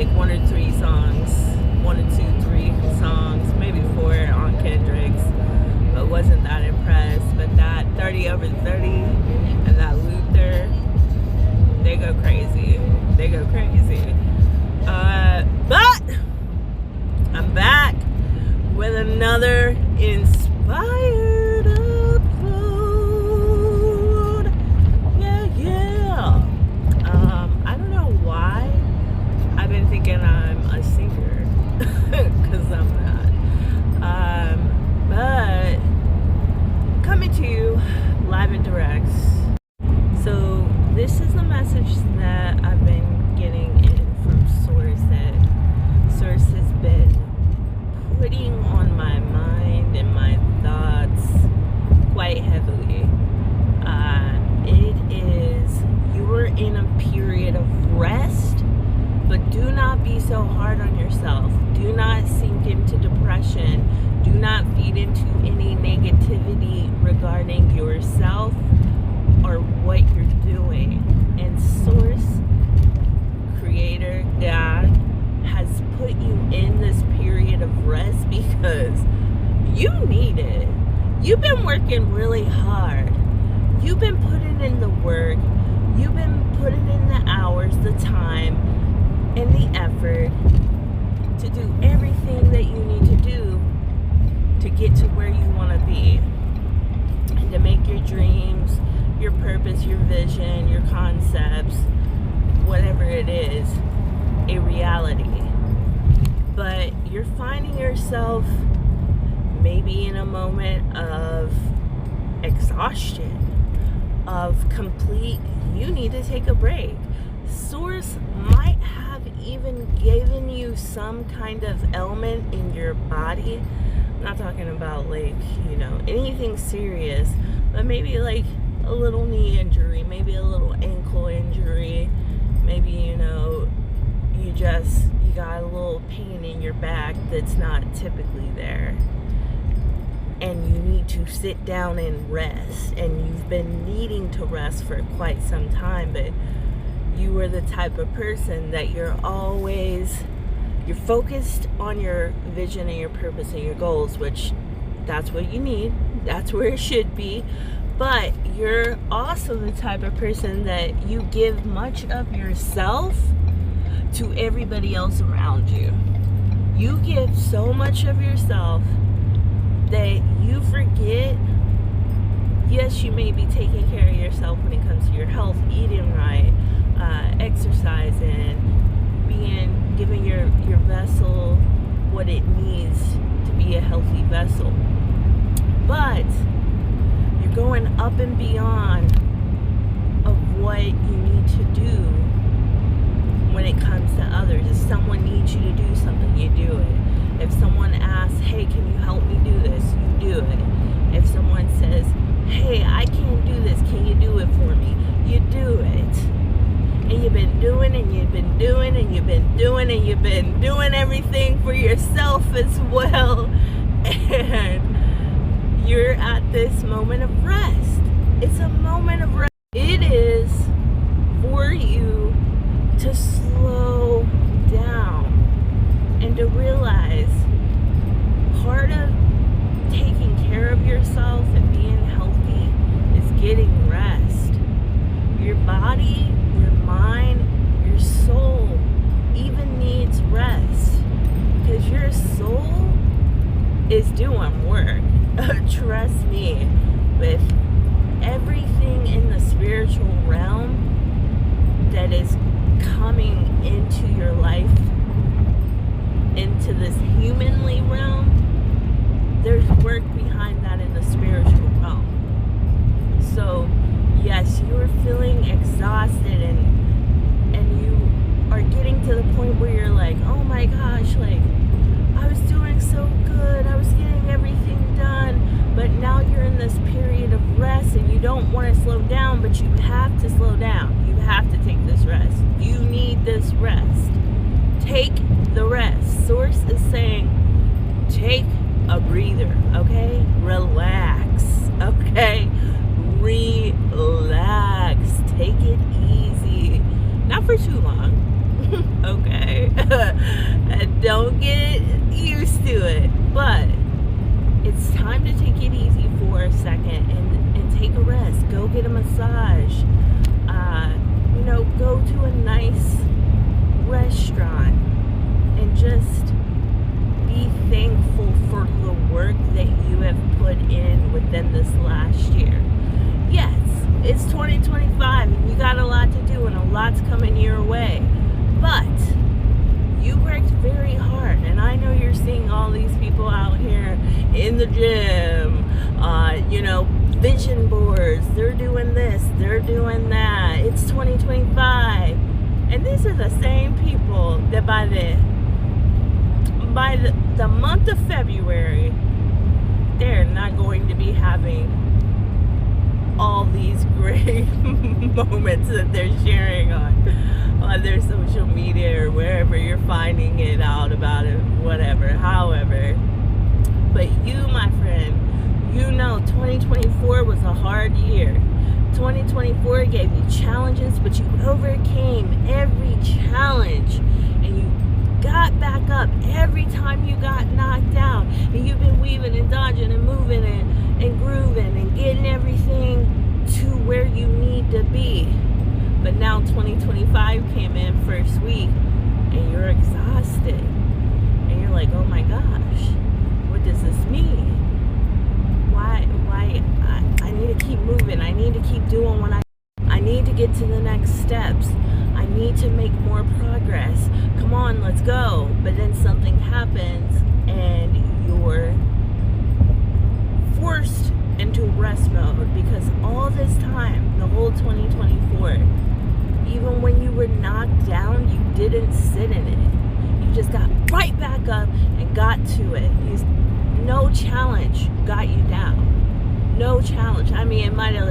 like 1 or 3 songs, 1 or 2, 3 songs, maybe 4 on Kendrick's, but wasn't that impressed. But that 30 over 30 and that Luther, they go crazy. They go crazy. But I'm back with another inspired upload. Yeah. I don't know why I've been thinking I'm a singer, because I'm not. But coming to you live and direct. So this is the message that I've been getting in from Source that Source has been putting on my mind and my thoughts quite heavily. It is, you are in a period of rest, but do not be so hard on yourself. Do not sink into depression. Do not feed into any negativity regarding yourself or what you're doing. And Source, Creator, God, has put you in this period of rest because you need it. You've been working really hard. You've been putting in the work. You've been putting in the hours, the time, and the effort to do everything that you need to do to get to where you want to be and to make your dreams, your purpose, your vision, your concepts, whatever it is, a reality. But you're finding yourself maybe in a moment of exhaustion, of complete, you need to take a break. Source might have even given you some kind of ailment in your body. I'm not talking about like, anything serious, but maybe like a little knee injury, maybe a little ankle injury, maybe, you got a little pain in your back that's not typically there. And you need to sit down and rest. And you've been needing to rest for quite some time, but you are the type of person that you're focused on your vision and your purpose and your goals, which that's what you need. That's where it should be. But you're also the type of person that you give much of yourself to everybody else around you. You give so much of yourself that you forget. Yes, you may be taking care of yourself when it comes to your health, eating right, exercising, giving your vessel what it needs to be a healthy vessel. But you're going up and beyond of what you need to do when it comes to others. If someone needs you to do something, you do it. If someone asks, hey, can you help me do this? You do it. If someone says, hey, I can't do this, can you do it for me? You do it. And you've been doing, and you've been doing, and you've been doing, and you've been doing everything for yourself as well. And you're at this moment of rest. It's a moment of rest. It is for you to slow down and to realize part of taking care of yourself and being healthy is getting rest. Your body, your mind, your soul even needs rest, because your soul is doing work. Trust me, with everything in the spiritual realm that is coming into your life, into this humanly realm, there's work behind that in the spiritual realm. So yes, you're feeling exhausted and you are getting to the point where you're like, oh my gosh, like I was doing so good, I was getting everything done, but now you're in this period of rest and you don't want to slow down, but you have to slow down. You have to take this rest. You need this rest. Take the rest. Source is saying, take a breather, okay? Relax, okay? Relax. Take it easy. Not for too long, okay? massage, go to a nice restaurant and just be thankful for the work that you have put in within this last year. Yes, it's 2025 and you got a lot to do and a lot's coming your way, but you worked very hard, and I know you're seeing all these people out here in the gym, vision boards, they're doing this, they're doing that, it's 2025, and these are the same people that by the month of February, they're not going to be having all these great moments that they're sharing on their social media or wherever you're finding it out about it, whatever, however. But you, my friend, 2024 was a hard year. 2024 gave you challenges, but you overcame every challenge, and you got back up every time you got knocked down, and you've been weaving and dodging and moving and grooving and getting everything to where you need to be. But now 2025 came in first week and you're exhausted and you're like, oh my gosh, what does this mean? Why I need to keep moving. I need to keep doing what I need to get to the next steps. I need to make more progress. Come on, let's go. But then something happens and you're forced into rest mode, because all this time, the whole 2024, even when you were knocked down, you didn't sit in it. You just got right back up and got to it. No challenge got you down. No challenge. I mean, it might have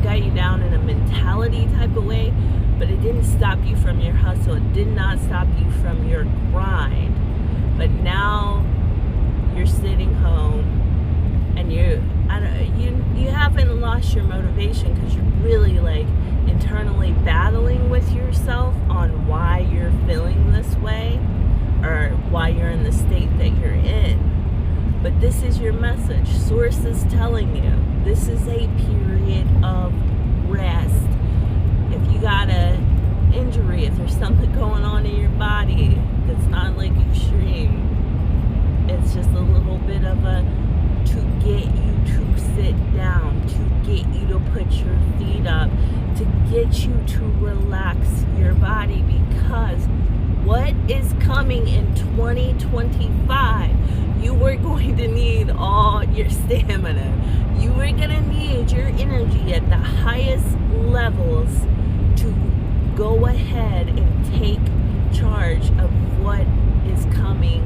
got you down in a mentality type of way, but it didn't stop you from your hustle. It did not stop you from your grind. But now you're sitting home and you haven't lost your motivation, because you're really internally battling with yourself on why you're feeling this way or why you're in the state that you're in. But this is your message. Source is telling you this is a period of rest. If you got an injury, if there's something going on in your body that's not extreme, it's just a little bit of to get you to sit down, to get you to put your feet up, to get you to relax your body, because what is coming in 2025, you are going to need all your stamina. You are going to need your energy at the highest levels to go ahead and take charge of what is coming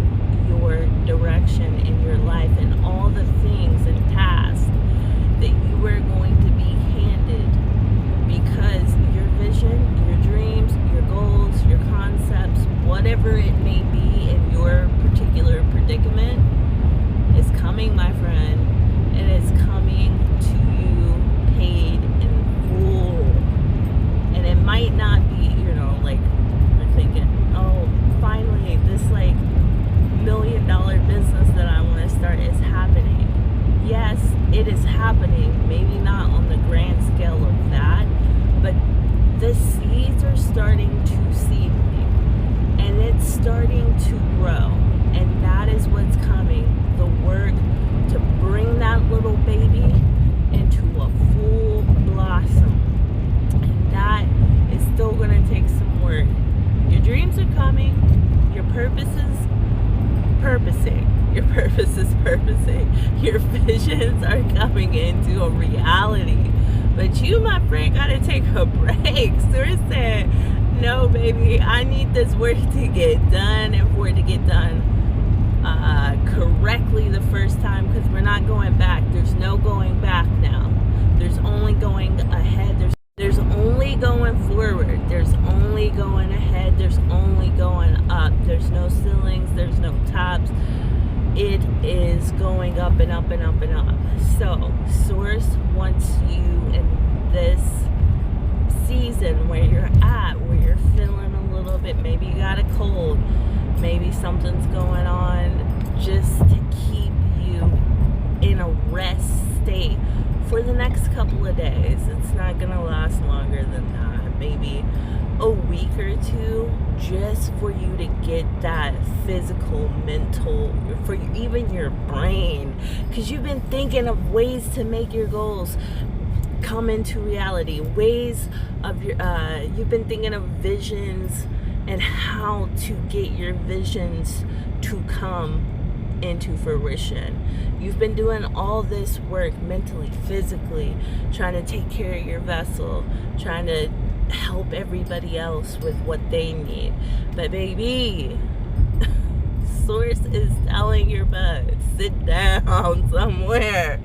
your direction in your life, and all the things and tasks that you are going to be handed, because your vision, your dreams, your goals, your concepts, whatever it may be in your particular predicament, is coming, my friend. It is coming to you paid in full. And it might not be, you're thinking, oh, finally this $1 million business that I want to start is happening. Yes, it is happening. Maybe not on the grand scale of that, but the seeds are starting to seed, and it's starting to grow, and that is what's coming. The work to bring that little baby into a full blossom, and that is still going to take some work. Your dreams are coming. Your purpose is purposing. Your purpose is purposing. Your visions are coming into a reality. But you, my friend, gotta take a break. Source said, no, baby, I need this work to get done, and for it to get done correctly the first time, because we're not going back. There's no going back now. There's only going ahead. There's only going forward. There's only going ahead. There's only going up. There's no ceilings. There's no tops. It is going up and up and up and up. So, Source wants you in this season where you're at, where you're feeling a little bit, maybe you got a cold, maybe something's going on, just to keep you in a rest state for the next couple of days. It's not gonna last longer than that. Maybe a week or two, just for you to get that physical, mental, for even your brain, because you've been thinking of ways to make your goals come into reality, ways of your you've been thinking of visions and how to get your visions to come into fruition. You've been doing all this work mentally, physically, trying to take care of your vessel, trying to help everybody else with what they need. But baby, Source is telling your butt, sit down somewhere,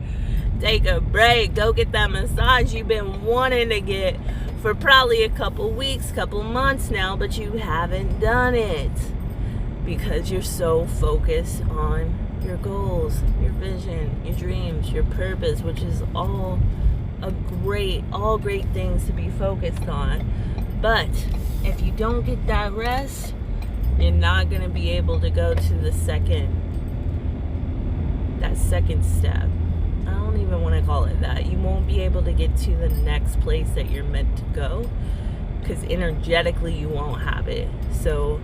take a break, go get that massage you've been wanting to get for probably a couple weeks, couple months now, but you haven't done it because you're so focused on your goals, your vision, your dreams, your purpose, which is all great things to be focused on. But if you don't get that rest, you're not going to be able to go to the second step. I don't even want to call it that. You won't be able to get to the next place that you're meant to go, because energetically you won't have it. So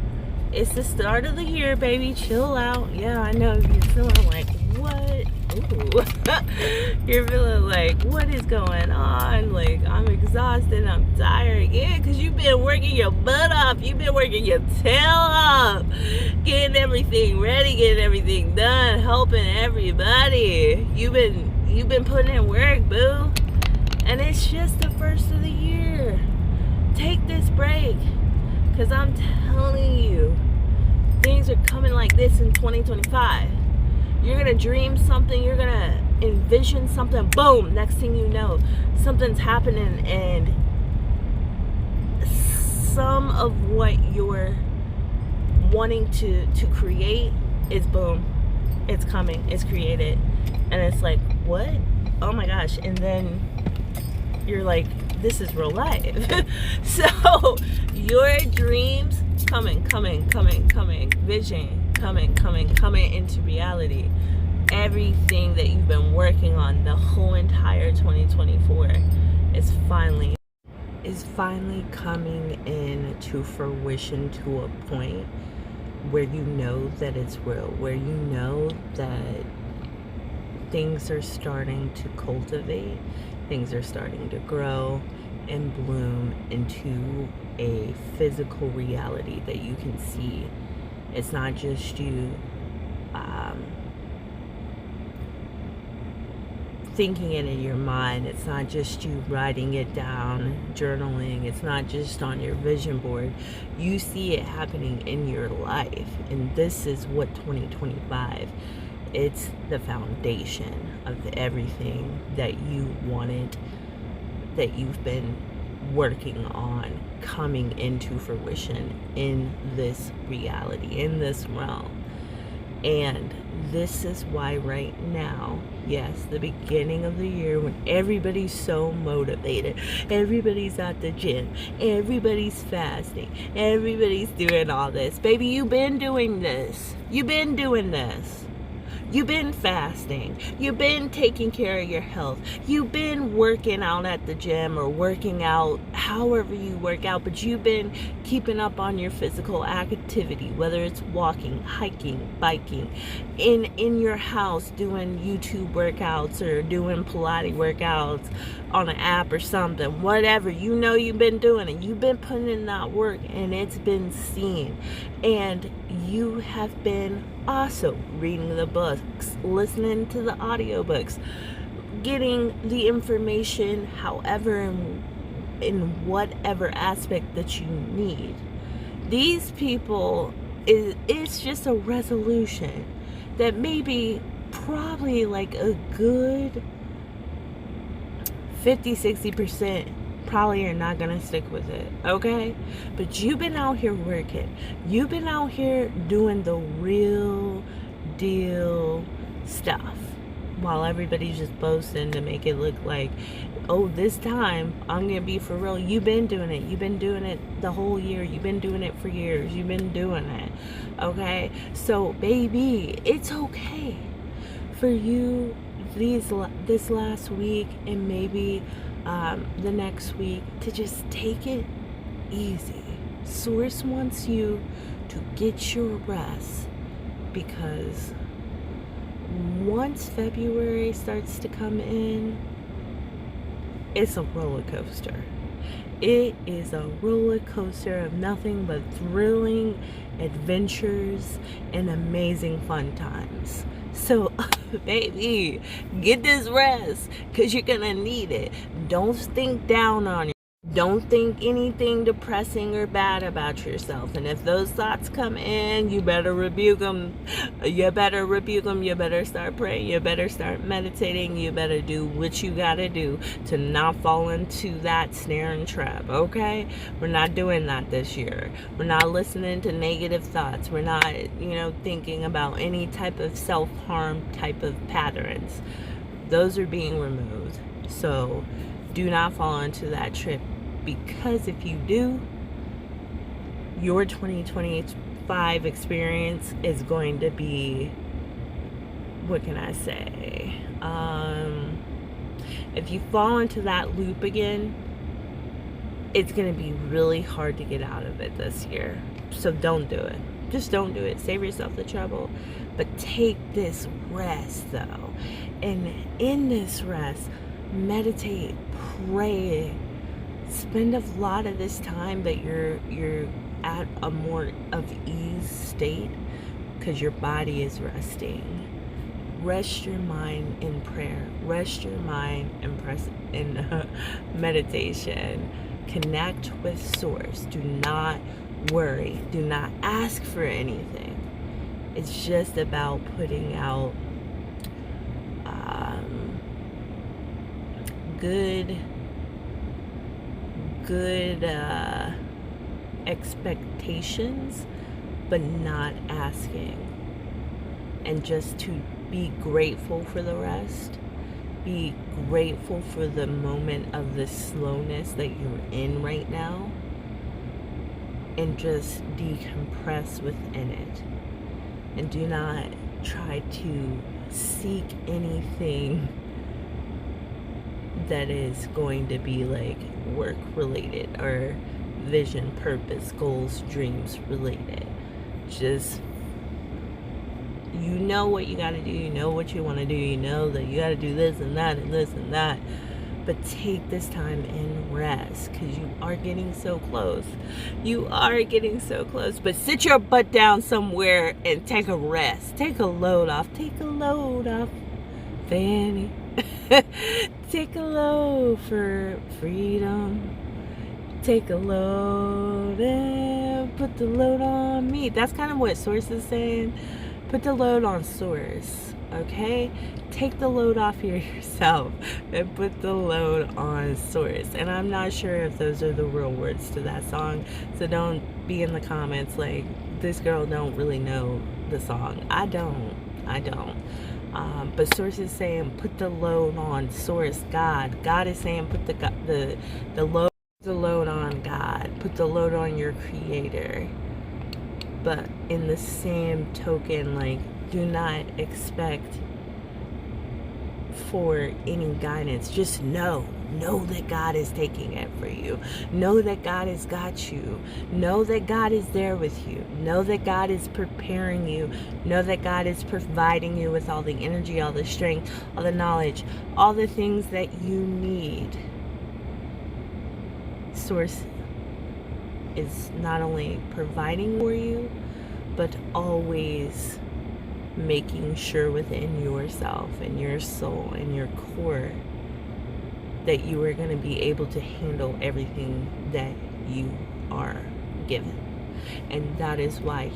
it's the start of the year, baby. Chill out. Yeah, I know you're feeling like, what? Ooh. You're feeling like, what is going on? Like, I'm exhausted, I'm tired. Yeah, because you've been working your butt off. You've been working your tail off, getting everything ready, getting everything done, helping everybody. You've been putting in work, boo. And it's just the first of the year. Take this break, because I'm telling you, things are coming like this in 2025. You're going to dream something, you're going to envision something, boom, next thing you know, something's happening, and some of what you're wanting to create is boom, it's coming, it's created, and it's like, what? Oh my gosh. And then you're like, this is real life. So your dreams coming, vision coming into reality. Everything that you've been working on the whole entire 2024 is finally coming into fruition, to a point where you know that it's real, where you know that things are starting to cultivate, things are starting to grow and bloom into a physical reality that you can see. It's not just you thinking it in your mind. It's not just you writing it down, journaling. It's not just on your vision board. You see it happening in your life. And this is what 2025, it's the foundation of everything that you wanted, that you've been working on, coming into fruition in this reality, in this realm. And this is why right now, yes, the beginning of the year, when everybody's so motivated, everybody's at the gym, everybody's fasting, everybody's doing all this. Baby, you've been doing this. You've been doing this. You've been fasting. You've been taking care of your health. You've been working out at the gym, or working out however you work out, but you've been keeping up on your physical activity, whether it's walking, hiking, biking, in your house, doing YouTube workouts or doing Pilates workouts on an app or something, whatever. You know you've been doing it. You've been putting in that work, and it's been seen. And you have been also reading the books, listening to the audiobooks, getting the information however in whatever aspect that you need. These people, it's just a resolution that maybe probably like a good 50-60% probably are not gonna stick with it, okay? But you've been out here working. You've been out here doing the real deal stuff, while everybody's just boasting to make it look like, oh, this time I'm gonna be for real. You've been doing it. You've been doing it the whole year. You've been doing it for years. You've been doing it, okay? So baby, it's okay for you this last week and maybe the next week to just take it easy. Source wants you to get your rest, because once February starts to come in, it's a roller coaster. It is a roller coaster of nothing but thrilling adventures and amazing fun times. So, baby, get this rest, because you're going to need it. Don't think down on it. Don't think anything depressing or bad about yourself. And if those thoughts come in, you better rebuke them. You better start praying. You better start meditating. You better do what you got to do to not fall into that snare and trap, okay? We're not doing that this year. We're not listening to negative thoughts. We're not, thinking about any type of self-harm type of patterns. Those are being removed. So do not fall into that trip, because if you do, your 2025 experience is going to be, what can I say? If you fall into that loop again, it's going to be really hard to get out of it this year. So don't do it. Just don't do it. Save yourself the trouble. But take this rest, though. And in this rest, meditate, pray, spend a lot of this time that you're at a more of ease state, because your body is resting. Rest your mind in prayer. Rest your mind in meditation. Connect with Source. Do not worry. Do not ask for anything. It's just about putting out good expectations, but not asking. And just to be grateful for the rest. Be grateful for the moment of the slowness that you're in right now, and just decompress within it. And do not try to seek anything that is going to be like work related or vision, purpose, goals, dreams related. Just, you know what you got to do, you know what you want to do, you know that you got to do this and that and this and that. But take this time and rest, because you are getting so close. You are getting so close. But sit your butt down somewhere and take a rest. Take a load off. Take a load off, Fanny. Take a load for freedom. Take a load and put the load on me. That's kind of what Source is saying. Put the load on Source, okay? Take the load off yourself and put the load on Source. And I'm not sure if those are the real words to that song, so don't be in the comments like, this girl don't really know the song. I don't. But Source is saying, put the load on Source, God. God is saying, put the load on God. Put the load on your Creator. But in the same token, like, do not expect for any guidance. Just know that God is taking it for you. Know that God has got you. Know that God is there with you. Know that God is preparing you. Know that God is providing you with all the energy, all the strength, all the knowledge, all the things that you need. Source is not only providing for you, but always making sure within yourself and your soul and your core that you are going to be able to handle everything that you are given. And that is why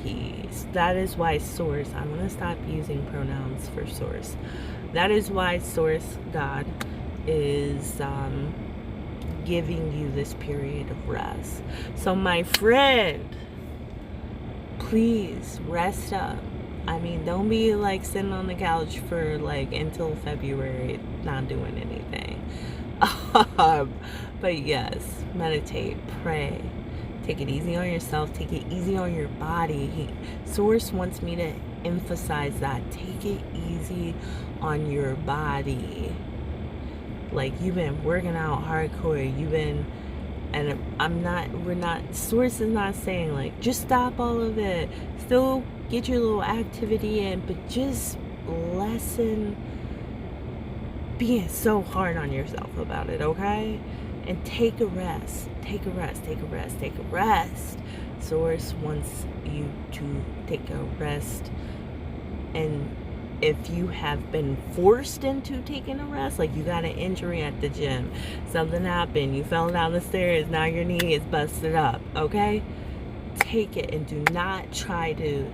Source, I'm going to stop using pronouns for Source. That is why Source, God, is giving you this period of rest. So my friend, please rest up. I mean, don't be like sitting on the couch for like until February not doing anything. But yes, meditate, pray, take it easy on yourself, take it easy on your body. Source wants me to emphasize that. Take it easy on your body. Like, you've been working out hardcore. You've been, and Source is not saying, like, just stop all of it. Still get your little activity in, but just lessen being so hard on yourself about it, okay? And take a rest. Take a rest. Take a rest. Take a rest. Source wants you to take a rest. And if you have been forced into taking a rest, like you got an injury at the gym, something happened, you fell down the stairs, now your knee is busted up, okay? Take it and do not try to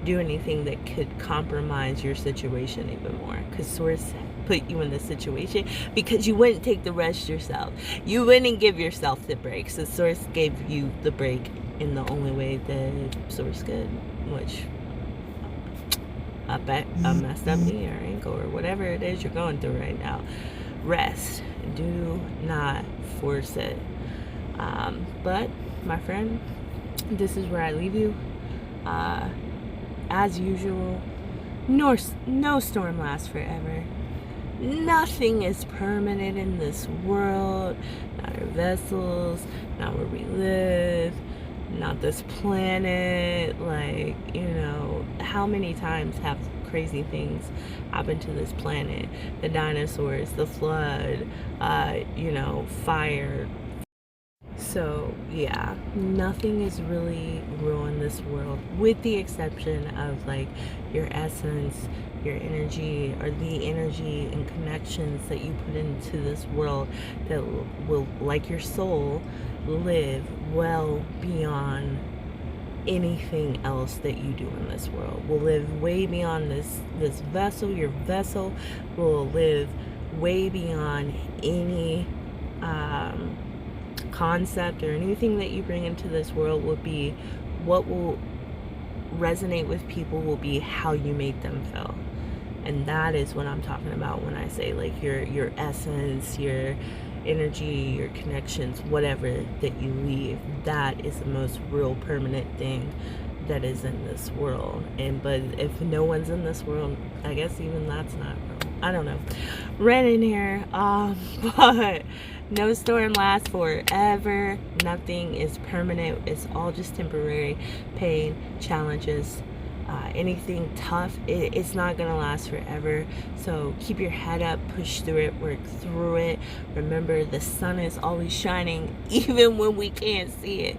do anything that could compromise your situation even more, because Source put you in this situation because you wouldn't take the rest yourself. You wouldn't give yourself the break. So Source gave you the break in the only way that Source could, which a messed up knee or ankle or whatever it is you're going through right now. Rest. Do not force it. But my friend, this is where I leave you. As usual, no storm lasts forever. Nothing is permanent in this world. Not our vessels, not where we live, not this planet. Like, how many times have crazy things happened to this planet? The dinosaurs, the flood, fire. So, yeah, nothing is really real in this world, with the exception of, like, your essence, your energy, or the energy and connections that you put into this world that will, like your soul, live well beyond anything else that you do in this world. Will live way beyond this vessel. Your vessel will live way beyond any concept or anything that you bring into this world. Will be what will resonate with people, will be how you make them feel. And that is what I'm talking about when I say, like, your essence, your energy, your connections, whatever that you leave, that is the most real permanent thing that is in this world. But if no one's in this world, I guess even that's not real. I don't know. Red in here. But no storm lasts forever. Nothing is permanent. It's all just temporary. Pain, challenges, anything tough, it's not gonna last forever. So keep your head up, push through it, work through it. Remember, the sun is always shining, even when we can't see it,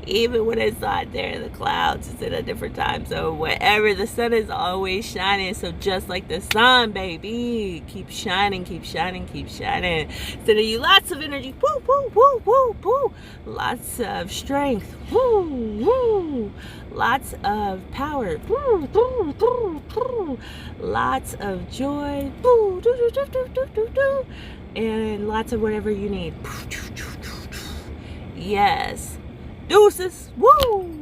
even when it's not there in the clouds. It's at a different time. So wherever, the sun is always shining. So just like the sun, baby, keep shining, keep shining, keep shining. Sending you lots of energy, woo, woo, woo, woo, woo. Lots of strength, woo, woo. Lots of power, woo, woo, woo, woo. Lots of joy, woo, doo, doo, doo, doo, doo, doo, doo. And lots of whatever you need. Yes. Deuces, woo.